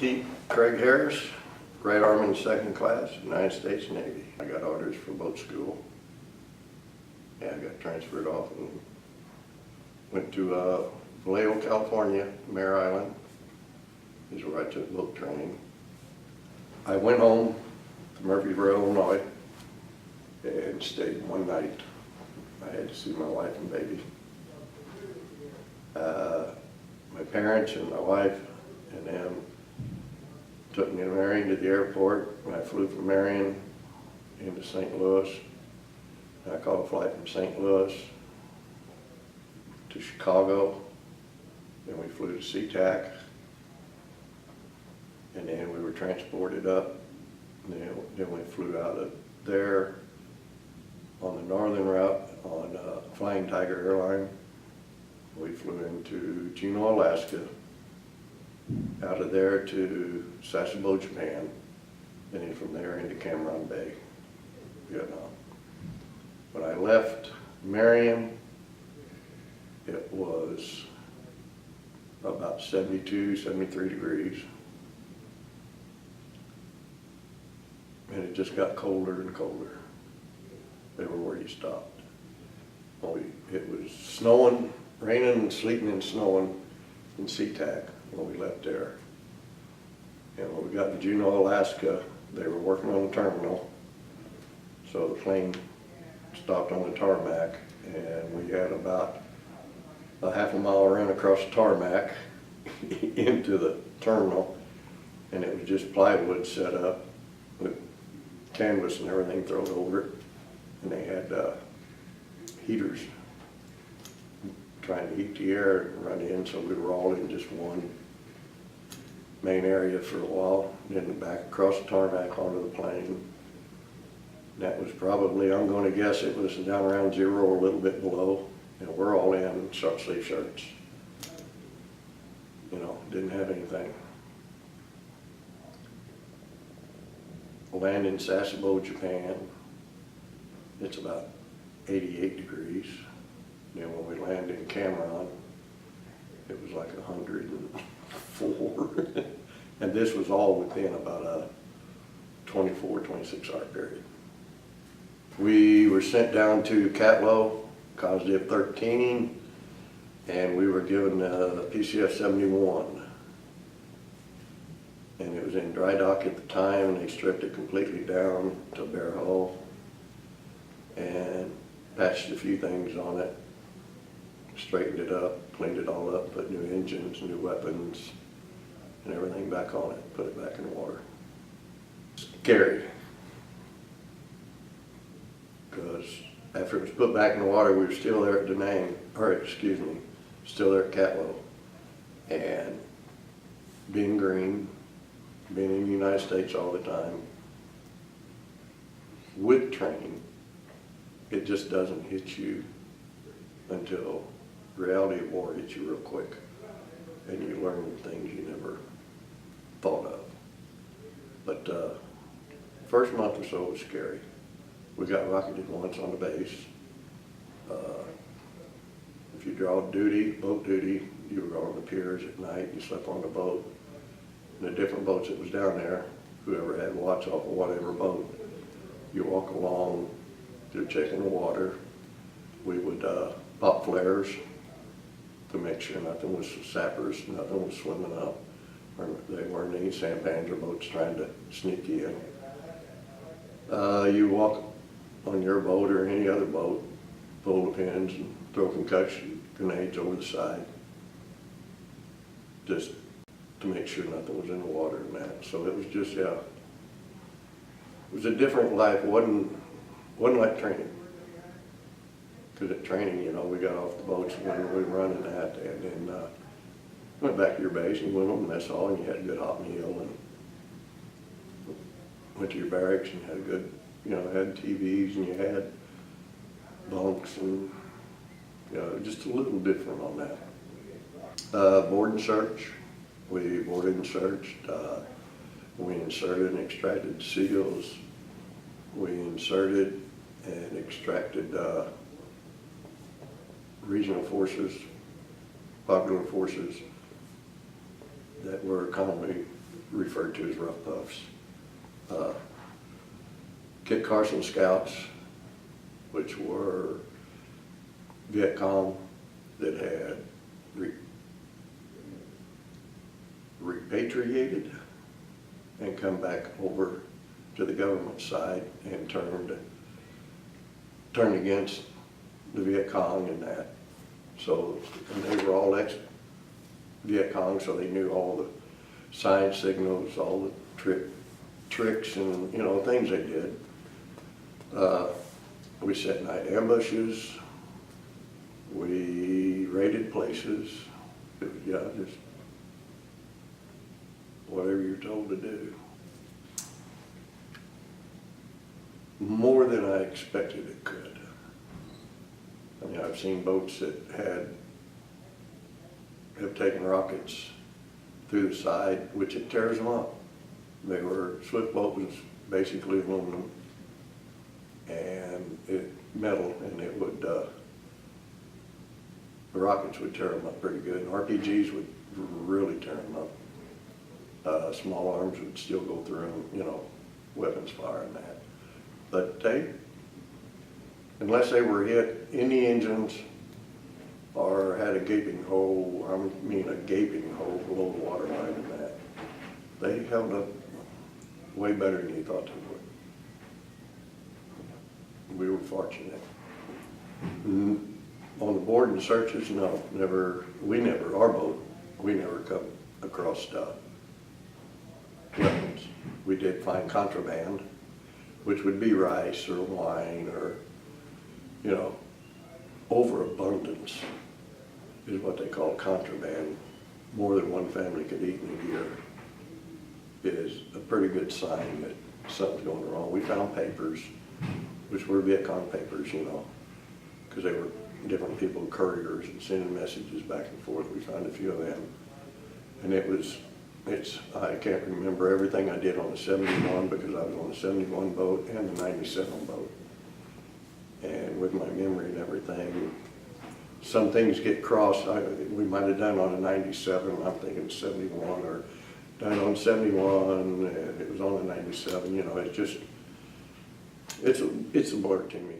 Keith Craig Harris, Right Army Second Class, United States Navy. I got orders for boat school. Yeah, I got transferred off and went to Vallejo, California, Mare Island. Is where I took boat training. I went home to Murfreesboro, Illinois, and stayed one night. I had to see my wife and baby. My parents and my wife and them took me to Marion to the airport. I flew from Marion into St. Louis. I caught a flight from St. Louis to Chicago. Then we flew to SeaTac. And then we were transported up. And then we flew out of there on the northern route on Flying Tiger Airline. We flew into Juneau, Alaska, out of there to Sasebo, Japan, and then from there into Cameron Bay, Vietnam. When I left Marion, it was about 72, 73 degrees. And it just got colder and colder everywhere you stopped. It was snowing, raining and sleeting and snowing in SeaTac when we left there. And when we got to Juneau, Alaska, they were working on the terminal. So the plane stopped on the tarmac, and we had about a half a mile run across the tarmac into the terminal, and it was just plywood set up with canvas and everything thrown over it, and they had heaters trying to heat the air and run in, so we were all in just one main area for a while, and then back across the tarmac onto the plane. That was probably, I'm going to guess it was down around 0 or a little bit below, and we're all in short sleeve shirts. You know, didn't have anything. Land in Sasebo, Japan. It's about 88 degrees. Then when we landed in Cameron, it was like 104. And this was all within about a 24, 26 hour period. We were sent down to Catlow, Cosdip 13, and we were given a PCF 71. And it was in dry dock at the time, and they stripped it completely down to bare hull and patched a few things on it, straightened it up, cleaned it all up, put new engines, new weapons, and everything back on it, put it back in the water. Scary. Because after it was put back in the water, we were still there at still there at Catlow. And being green, being in the United States all the time, with training, it just doesn't hit you until the reality of war hits you real quick, and you learn things you never thought of. But first month or so was scary. We got rocketed once on the base. If you draw duty, boat duty, you were on the piers at night, you slept on the boat. And the different boats that was down there, whoever had watch off of whatever boat, you walk along, they're checking the water. We would pop flares to make sure nothing was sappers, nothing was swimming up, or they weren't any sampan or boats trying to sneak you in. You walk on your boat or any other boat, pull the pins and throw concussion grenades over the side, just to make sure nothing was in the water and that. So it was just, yeah, it was a different life. It wasn't like training. Because at training, you know, we got off the boats and we were running that, and then went back to your base and went on the mess hall, and you had a good hot meal, and went to your barracks and had a good, you know, had TVs and you had bunks, and you know, just a little different on that. Board and search. We boarded and searched. We inserted and extracted SEALs. We inserted and extracted regional forces, popular forces that were commonly referred to as rough puffs. Kit Carson Scouts, which were Viet Cong that had repatriated and come back over to the government side and turned against the Viet Cong and that. So, and they were all ex-Viet Cong, so they knew all the sign signals, all the tricks and, you know, things they did. We set night ambushes, we raided places, yeah, just whatever you're told to do. More than I expected it could. I mean, I've seen boats that have taken rockets through the side, which it tears them up. Swift boat was basically aluminum and metal, and it would, the rockets would tear them up pretty good. And RPGs would really tear them up. Small arms would still go through them, you know, weapons fire and that. But unless they were hit in the engines or had a gaping hole, I mean a gaping hole below the water line and that, they held up way better than you thought they would. We were fortunate. On the board and searches, no, our boat, we never come across weapons. We did find contraband, which would be rice or wine or, you know, overabundance is what they call contraband. More than one family could eat in a year is a pretty good sign that something's going wrong. We found papers, which were Viet Cong papers, you know, because they were different people, couriers, and sending messages back and forth. We found a few of them. And I can't remember everything I did on the 71 because I was on the 71 boat and the 97 boat. And with my memory and everything, some things get crossed. We might have done on a 97, I'm thinking 71, or done on 71 and it was on the 97, you know, it's a blur to me.